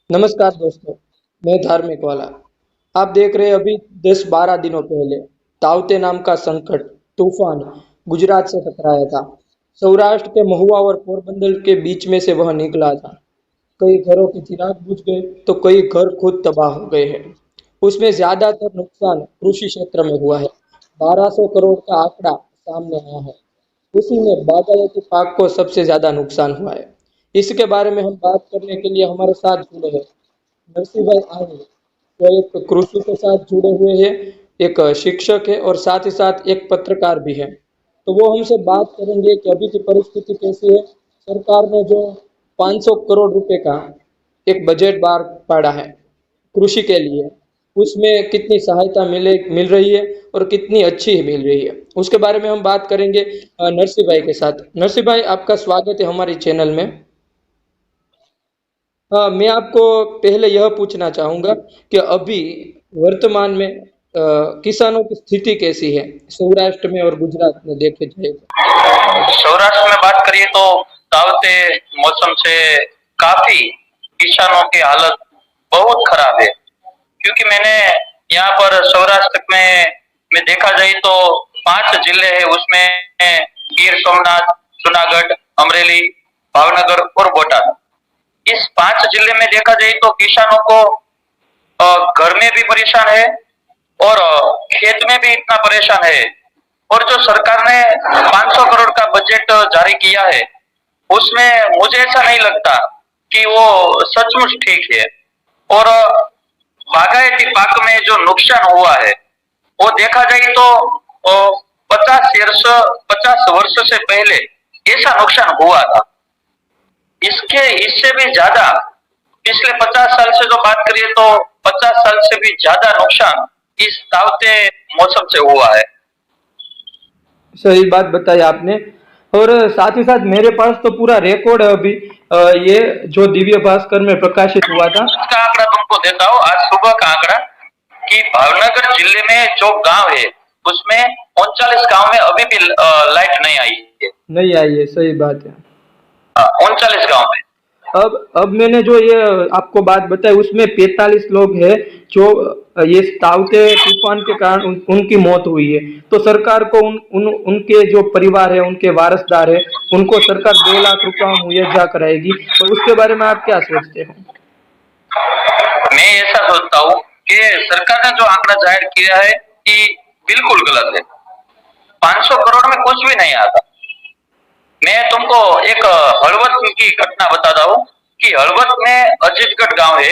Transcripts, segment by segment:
नमस्कार दोस्तों, मैं धार्मिक वाला। आप देख रहे हैं अभी 10-12 दिनों पहले ताउते नाम का संकट तूफान गुजरात से टकराया था। सौराष्ट्र के महुआ और पोरबंदर के बीच में से वह निकला था। कई घरों के चिराग बुझ गए तो कई घर खुद तबाह हो गए हैं। उसमें ज्यादातर नुकसान कृषि क्षेत्र में हुआ है। 1200 करोड़ का आंकड़ा सामने आया है। उसी में बागायती पाक को सबसे ज्यादा नुकसान हुआ है। इसके बारे में हम बात करने के लिए हमारे साथ जुड़े हैं नरसिंह भाई आहिर, जो एक कृषि के साथ जुड़े हुए हैं, एक शिक्षक है और साथ ही साथ एक पत्रकार भी है। तो वो हमसे बात करेंगे कि अभी की परिस्थिति कैसी है। सरकार ने जो 500 करोड़ रुपए का एक बजट बाहर पाड़ा है कृषि के लिए, उसमें कितनी सहायता मिल रही है और कितनी अच्छी मिल रही है, उसके बारे में हम बात करेंगे नरसिंह भाई के साथ। नरसिंह भाई, आपका स्वागत है हमारे चैनल में। हाँ, मैं आपको पहले यह पूछना चाहूँगा कि अभी वर्तमान में किसानों की स्थिति कैसी है सौराष्ट्र में और गुजरात में देखे जाए तो? सौराष्ट्र में बात करिए तो तावते मौसम से काफी किसानों की हालत बहुत खराब है। क्योंकि मैंने यहाँ पर सौराष्ट्र में देखा जाए तो 5 जिले है, उसमें गिर सोमनाथ, जूनागढ़, अमरेली, भावनगर और बोटाद। इस 5 जिले में देखा जाए तो किसानों को घर में भी परेशान है और खेत में भी इतना परेशान है। और जो सरकार ने 500 करोड़ का बजट जारी किया है, उसमें मुझे ऐसा नहीं लगता कि वो सचमुच ठीक है। और बागायती पाक में जो नुकसान हुआ है, वो देखा जाए तो 50 वर्ष से पहले ऐसा नुकसान हुआ था। इसके इससे भी ज्यादा पिछले 50 साल से जो बात करिए तो 50 साल से भी ज्यादा नुकसान इस तावते मौसम से हुआ है। सही बात बताई आपने। और साथ ही साथ मेरे पास तो पूरा रिकॉर्ड है अभी, ये जो दिव्य भास्कर में प्रकाशित हुआ था। आज का आंकड़ा तुमको देता हूँ, आज सुबह का आंकड़ा कि भावनगर जिले में जो गांव है उसमें 39 गांव में अभी भी लाइट नहीं आई है। नहीं आई है, सही बात है। 39 गांव में। अब मैंने जो ये आपको बात बताई उसमें 45 लोग हैं जो ये ताउते तूफान के कारण उनकी मौत हुई है। तो सरकार को उनके जो परिवार है, उनके वारसदार है, उनको सरकार 2 लाख रुपया मुहैया कराएगी। तो उसके बारे में आप क्या सोचते हो? मैं ऐसा सोचता हूँ कि सरकार ने जो आंकड़ा जाहिर किया है कि बिल्कुल गलत है। 500 करोड़ में कुछ भी नहीं आता। मैं तुमको एक हड़वद की घटना बताता हूँ कि हड़वद में अजीतगढ़ गांव है।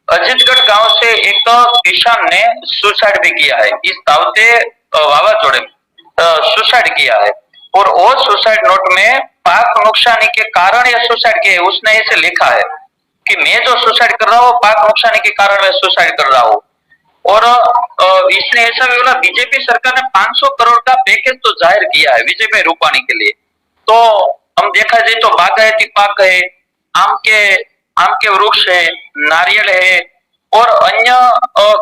अजीतगढ़ गांव से एक तो किसान ने सुसाइड भी किया है, इस तावते वावाजोड़े में सुसाइड किया है। और वो सुसाइड नोट में पाक नुकसानी के कारण ये सुसाइड किया है, उसने ऐसे लिखा है कि मैं जो सुसाइड कर रहा हूँ पाक नुकसानी के कारण मैं सुसाइड कर रहा हूँ। और इसने ऐसा भी बोला, बीजेपी सरकार ने 500 करोड़ का पैकेज तो जाहिर किया है विजय रूपाणी के लिए। तो हम देखा जाए तो बागायती पाक है, आम के आम के वृक्ष है, नारियल है और अन्य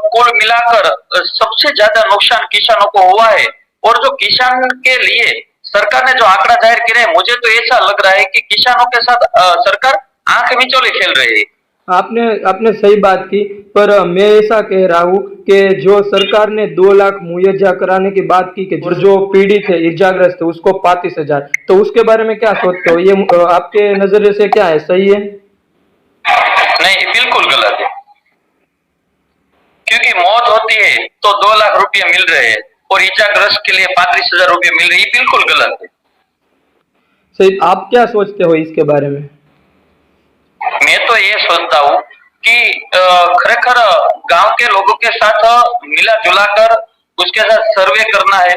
कुल मिलाकर सबसे ज्यादा नुकसान किसानों को हुआ है। और जो किसान के लिए सरकार ने जो आंकड़ा जाहिर किया है, मुझे तो ऐसा लग रहा है कि किसानों के साथ सरकार आंख मिचौली खेल रही है। आपने आपने सही बात की, पर मैं ऐसा कह रहा हूँ कि जो सरकार ने 2 लाख मुहैया कराने की बात की कि और जो पीड़ित है, इजाग्रस्त है, उसको 35,000, तो उसके बारे में क्या सोचते हो? ये आपके नजरिए से क्या है, सही है? नहीं, बिल्कुल गलत है। क्योंकि मौत होती है तो 2 लाख रुपये मिल रहे हैं और इजाग्रस्त के लिए 35,000 रुपये मिल रही है, बिल्कुल गलत है। सही, आप क्या सोचते हो इसके बारे में? मैं तो ये सोचता हूँ कि खरेखर गांव के लोगों के साथ मिला जुला कर उसके साथ सर्वे करना है।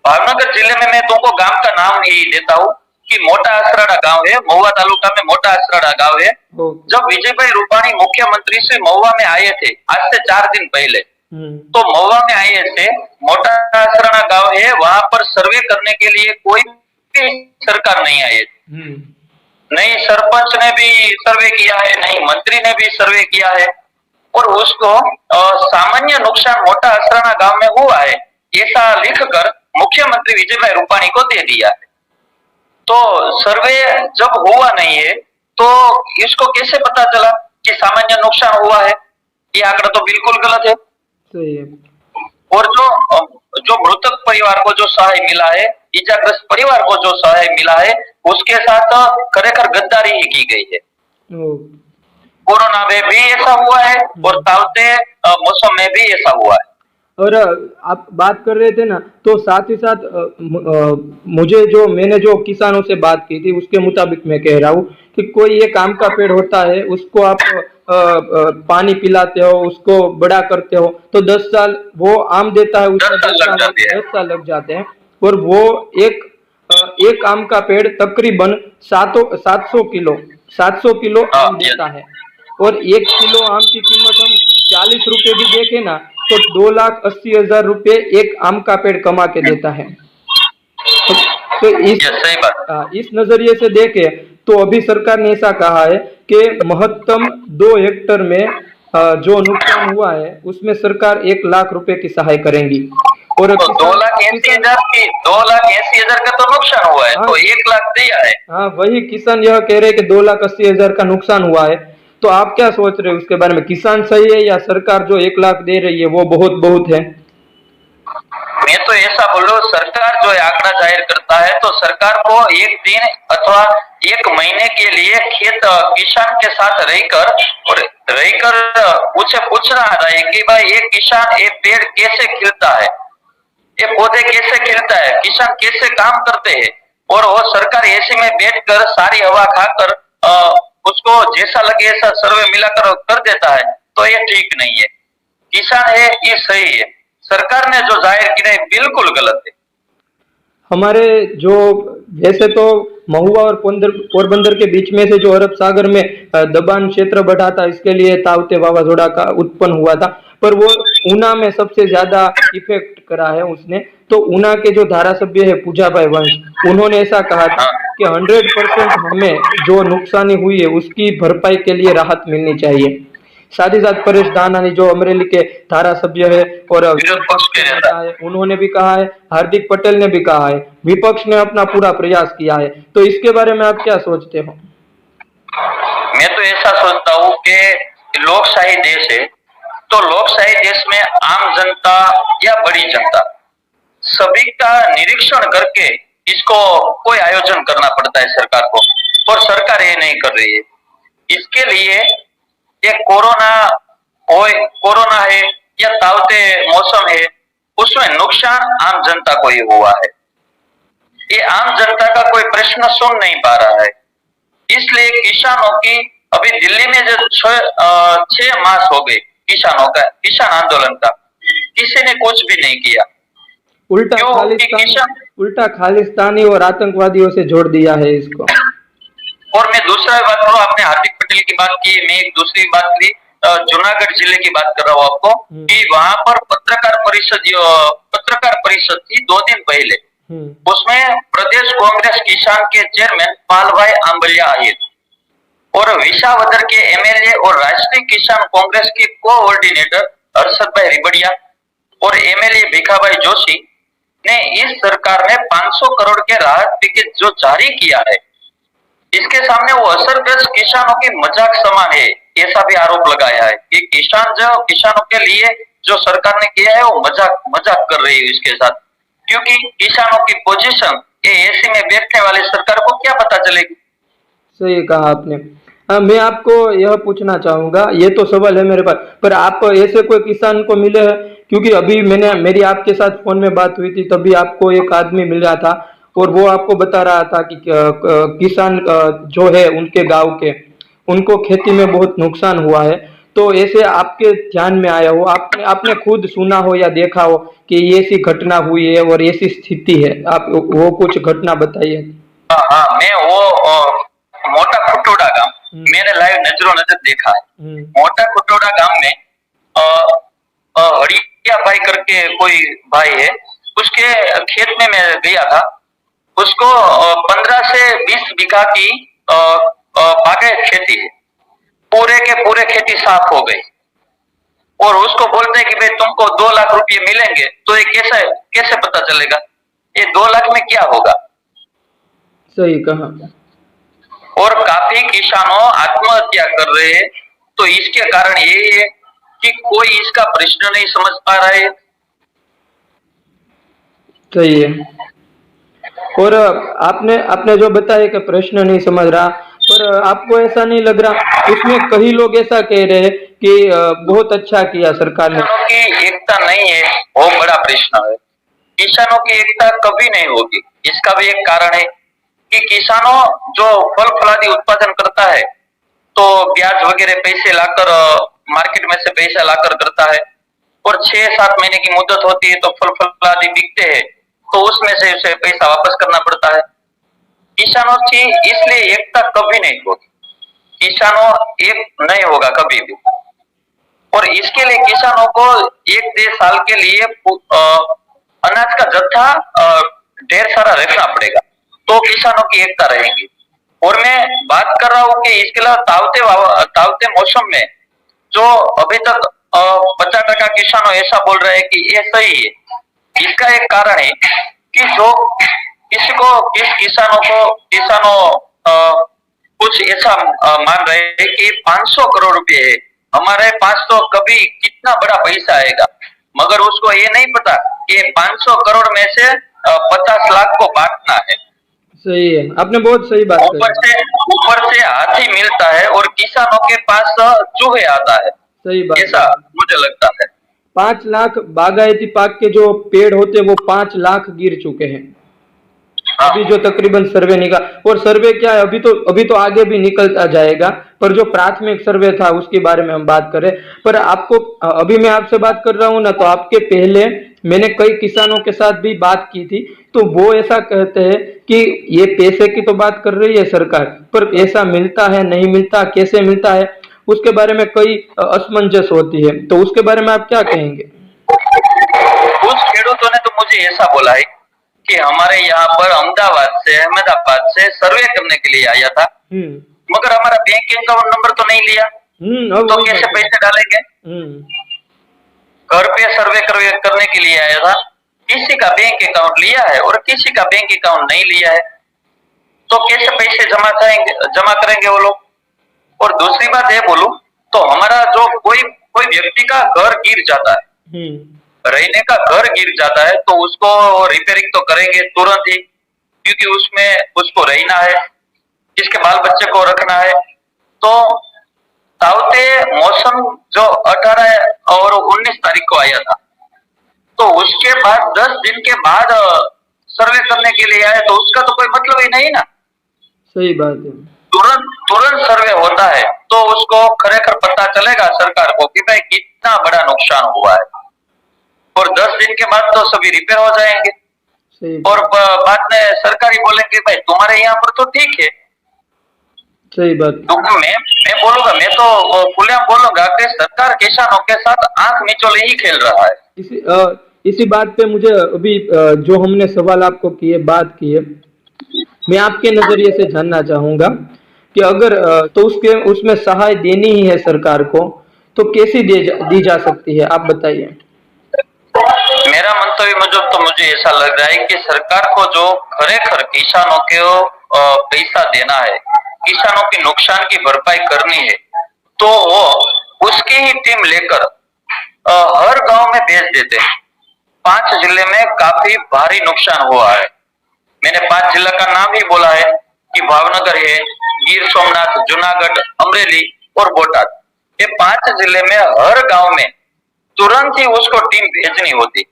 भावनगर जिले में मैं तुमको गांव का नाम ही देता हूँ कि मोटा असराड़ा गांव है, महुआ तालुका में मोटा असराड़ा गांव है। जब विजय भाई रूपाणी मुख्यमंत्री से महुआ में आए थे आज से 4 दिन पहले, तो महुआ में आए थे, मोटा असराड़ा गांव है, वहां पर सर्वे करने के लिए कोई भी सरकार नहीं आई है। नहीं सरपंच ने भी सर्वे किया है, नहीं मंत्री ने भी सर्वे किया है। और उसको सामान्य नुकसान मोटा असराना गांव में हुआ है ऐसा लिखकर मुख्यमंत्री विजय भाई रूपाणी को दे दिया है। तो सर्वे जब हुआ नहीं है तो इसको कैसे पता चला कि सामान्य नुकसान हुआ है, ये आंकड़ा तो बिल्कुल गलत है। सही है। और जो मृतक परिवार को जो सहाय मिला है, इजाग्रस्त परिवार को जो सहाय मिला है, उसके साथ खरेखर गद्दारी ही की गई है। ओ, कोरोना में भी ऐसा हुआ है और तावते मौसम में भी ऐसा हुआ है। और आप बात कर रहे थे ना, तो साथ ही साथ मुझे जो मैंने जो किसानों से बात की थी उसके मुताबिक मैं कह रहा हूँ कि कोई एक आम का पेड़ होता है, उसको आप पानी पिलाते हो, उसको बड़ा करते हो, तो 10 साल वो आम देता है, उसमें 10 साल लग जाते हैं। 10 साल लग जाते हैं। और वो एक एक आम का पेड़ तकरीबन 700 किलो हाँ, आम देता है। और 1 किलो आम की कीमत हम 40 रुपए भी देखें ना, तो 2,80,000 रुपये एक आम का पेड़ कमा के देता है। तो ये सही बात। इस नजरिए से देखें तो अभी सरकार ने ऐसा कहा है कि महत्तम 2 हेक्टर में जो नुकसान हुआ है उसमें सरकार 1 लाख रुपए की सहाय करेंगी। और तो 2,80,000 की 2,80,000 का तो नुकसान हुआ है, हाँ, तो 1 लाख दिया है। हाँ वही किसान यह कह रहे हैं कि 2,80,000 का नुकसान हुआ है। तो आप क्या सोच रहे हो उसके बारे में, किसान सही है या सरकार जो 1 लाख दे रही है वो बहुत बहुत है? मैं तो ऐसा बोलूं, सरकार जो आंकड़ा जाहिर करता है तो सरकार को एक दिन अथवा एक महीने के लिए खेत किसान के साथ रहकर उसे पूछना है कि भाई ये किसान, ये पेड़ कैसे खिलता है, ये पौधे कैसे खिलता है, किसान कैसे काम करते हैं। और वो सरकार ऐसे में बैठकर सारी हवा खाकर उसको जैसा लगे ऐसा सर्वे मिलाकर कर देता है, तो ये ठीक नहीं है। किसान है ये सही है, सरकार ने जो जाहिर किया है बिल्कुल गलत है। हमारे जो वैसे तो महुआ और पोरबंदर के बीच में से जो अरब सागर में दबान क्षेत्र बढ़ा था, इसके लिए ताउते वावाजोड़ा का उत्पन्न हुआ था, पर वो ऊना में सबसे ज्यादा इफेक्ट करा है उसने। तो ऊना के जो धारासभ्य है पूजाभाई वंश, उन्होंने ऐसा कहा था हाँ, कि 100% हमें जो नुकसानी हुई है उसकी भरपाई के लिए राहत मिलनी चाहिए। साथ ही साथ परेश दानानी जो अमरेली के धारासभ्य है और विरोध पक्ष के नेता। नेता है, उन्होंने भी कहा है, हार्दिक पटेल ने भी कहा है, विपक्ष ने अपना पूरा प्रयास किया है। तो इसके बारे में आप क्या सोचते हो? मैं तो ऐसा सोचता हूँ कि लोकशाही देश है, तो लोकशाही देश में आम जनता या बड़ी जनता सभी का निरीक्षण करके इसको कोई आयोजन करना पड़ता है सरकार को, और सरकार ये नहीं कर रही है। इसके लिए ये कोरोना है या तावते मौसम है, उसमें नुकसान आम जनता को ही हुआ है। ये आम जनता का कोई प्रश्न सुन नहीं पा रहा है। इसलिए किसानों की अभी दिल्ली में जो 6 मास हो गए किसानों का, किसान आंदोलन का, किसी ने कुछ भी नहीं किया। उल्टा क्यों? कि खालिस्तानी किसान। उल्टा खालिस्तानी और आतंकवादियों से जोड़ दिया है इसको। और मैं दूसरा बात करूँ, आपने हार्दिक पटेल की बात की, मैं एक दूसरी बात करी, जूनागढ़ जिले की बात कर रहा हूँ आपको, कि वहां पर पत्रकार परिषद थी 2 दिन पहले। उसमें प्रदेश कांग्रेस किसान के चेयरमैन पालभाई आंबलिया आए और विसावदर के एमएलए और राष्ट्रीय किसान कांग्रेस के कोऑर्डिनेटर हर्षद भाई रिबड़िया और एमएलए भिखाभाई जोशी ने इस सरकार ने 500 करोड़ के राहत पैकेज जो जारी किया है, इसके सामने वो असरग्रस्त किसानों की मजाक समान है, ऐसा भी आरोप लगाया है कि किसानों के लिए जो सरकार ने किया है वो मजाक कर रही है इसके साथ। क्योंकि किसानों की पोजीशन ये ऐसी में बैठने वाली सरकार को क्या पता चलेगी। सही कहा आपने। हाँ, मैं आपको यह पूछना चाहूंगा, ये तो सवाल है मेरे पास, पर आप ऐसे कोई किसान को मिले हैं? क्योंकि अभी मेरी आपके साथ फोन में बात हुई थी, तभी आपको एक आदमी मिल रहा था और वो आपको बता रहा था कि किसान जो है उनके गांव के, उनको खेती में बहुत नुकसान हुआ है। तो ऐसे आपके ध्यान में आया हो, आपने आपने खुद सुना हो या देखा हो कि ये ऐसी घटना हुई है और ऐसी स्थिति है, आप वो कुछ घटना बताइए। हाँ हाँ, मैं वो मोटा खुटोड़ा गांव मैंने लाइव नजरों नजर देखा है। मोटा खुटोड़ा गांव में हड़िया भाई करके कोई भाई है, उसके खेत में मैं गया था। उसको 15 से 20 बीघा की बागायत खेती है, पूरे के पूरे खेती साफ हो गई और उसको बोलते हैं कि भाई तुमको 2 लाख रुपये मिलेंगे, तो ये कैसे कैसे पता चलेगा ये 2 लाख में क्या होगा। सही कहा। और काफी किसानों आत्महत्या कर रहे हैं। तो इसके कारण ये है कि कोई इसका प्रश्न नहीं समझ पा रहा है। सही है। और आपने आपने जो बताया कि प्रश्न नहीं समझ रहा, पर आपको ऐसा नहीं लग रहा, उसमें कई लोग ऐसा कह रहे हैं कि बहुत अच्छा किया सरकार ने। किसानों की एकता नहीं है, बहुत बड़ा प्रश्न है। किसानों की एकता कभी नहीं होगी। इसका भी एक कारण है कि किसानों जो फल फलादि उत्पादन करता है, तो ब्याज वगैरह पैसे लाकर मार्केट में से पैसा लाकर करता है, और 6-7 महीने की मुद्दत होती है, तो फल फलादि बिकते हैं, तो उसमें से उसे पैसा वापस करना पड़ता है। किसानों की इसलिए एकता कभी नहीं होगी, किसानों एक नहीं होगा कभी भी। और इसके लिए किसानों को 1-1.5 साल के लिए अनाज का जत्था ढेर सारा रखना पड़ेगा, तो किसानों की एकता रहेगी। और मैं बात कर रहा हूँ कि इसके अलावा तावते मौसम में जो अभी तक 50% किसानों ऐसा बोल रहे हैं कि ये सही है। इसका एक कारण है कि जो किसानों कुछ ऐसा मान रहे हैं कि 500 करोड़ रुपए है हमारे पास, तो कभी कितना बड़ा पैसा आएगा, मगर उसको ये नहीं पता कि 500 करोड़ में से 50 लाख को बांटना है। सही है, आपने बहुत सही बात कही। ऊपर से हाथी मिलता है और किसानों के पास चूहे आता है, सही बात ऐसा है। मुझे लगता है। 5 लाख बागायती पाक के जो पेड़ होते हैं वो 5 लाख गिर चुके हैं अभी, जो तकरीबन सर्वे निकाल। और सर्वे क्या है, अभी तो आगे भी निकलता जाएगा, पर जो प्राथमिक सर्वे था उसके बारे में हम बात करें। पर आपको अभी मैं आपसे बात कर रहा हूं ना, तो आपके पहले मैंने कई किसानों के साथ भी बात की थी, तो वो ऐसा कहते हैं कि ये पैसे की तो बात कर रही है सरकार, पर ऐसा मिलता है नहीं मिलता, कैसे मिलता है, उसके बारे में कई असमंजस होती है। तो उसके बारे में आप क्या कहेंगे? कुछ खेडूतों ने तो मुझे ऐसा बोला है कि हमारे यहाँ पर अहमदाबाद से सर्वे करने के लिए आया था, मगर हमारा बैंक अकाउंट नंबर तो नहीं लिया, तो कैसे पैसे डालेंगे? घर पे सर्वे करने के लिए आया था, किसी का बैंक अकाउंट लिया है और किसी का बैंक अकाउंट नहीं लिया है, तो कैसे पैसे जमा करेंगे वो लोग? और दूसरी बात ये बोलूं तो हमारा जो कोई कोई व्यक्ति का घर गिर जाता है, रहने का घर गिर जाता है, तो उसको रिपेयरिंग तो करेंगे तुरंत ही, क्योंकि उसमें उसको रहना है, इसके बाल बच्चे को रखना है। तो तावते मौसम जो 18 और 19 तारीख को आया था, तो उसके बाद 10 दिन के बाद सर्वे करने के लिए आए, तो उसका तो कोई मतलब ही नहीं ना। सही बात है। तुरंत सर्वे होता है तो उसको खरेखर पता चलेगा सरकार को कि भाई कितना बड़ा नुकसान हुआ है, और 10 दिन के बाद तो सभी रिपेयर हो जाएंगे। और बाद में सरकारी बोलेंगे भाई तुम्हारे यहाँ पर तो ठीक है। सही बात। तो मैं बोलूंगा, मैं तो खुलेआम बोलूंगा कि सरकार किसानों के साथ आंख मिचौली ही खेल रहा है। इसी बात पे मुझे अभी जो हमने सवाल आपको किए, बात की है, मैं आपके नजरिए से जानना चाहूंगा कि अगर तो उसमें सहाय देनी ही है सरकार को, तो कैसी दी जा सकती है, आप बताइए। मेरा मंतव्य मुझे ऐसा लग रहा है कि सरकार को जो खरेखर किसानों को पैसा देना है, किसानों के नुकसान की भरपाई करनी है, तो वो उसकी ही टीम लेकर हर गांव में भेज देते हैं। 5 जिले में काफी भारी नुकसान हुआ है। मैंने 5 जिला का नाम ही बोला है कि भावनगर है, गिर सोमनाथ, जूनागढ़, अमरेली और बोटाद। ये 5 जिले में हर गांव में तुरंत ही उसको टीम भेजनी होती,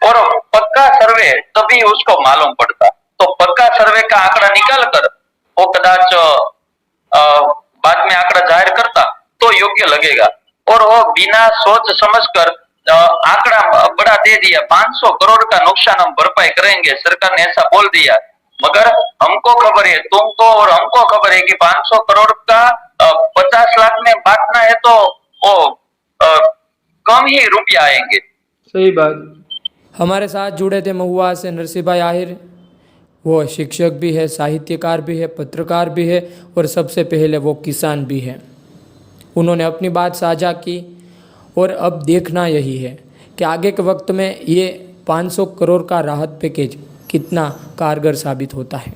और पक्का सर्वे तभी उसको मालूम पड़ता। तो पक्का सर्वे का आंकड़ा निकाल कर वो कदाच बाद में आंकड़ा जाहिर करता तो योग्य लगेगा। और वो बिना सोच समझ कर आंकड़ा बड़ा दे दिया, 500 करोड़ का नुकसान हम भरपाई करेंगे, सरकार ने ऐसा बोल दिया, मगर हमको खबर है, तुमको और हमको खबर है कि 500 करोड़ का 50 लाख में बांटना है, तो वो कम ही रुपया आएंगे। सही बात। हमारे साथ जुड़े थे महुआ से नरसिंह भाई आहिर। वो शिक्षक भी है, साहित्यकार भी है, पत्रकार भी है, और सबसे पहले वो किसान भी है। उन्होंने अपनी बात साझा की, और अब देखना यही है कि आगे के वक्त में ये 500 करोड़ का राहत पैकेज कितना कारगर साबित होता है।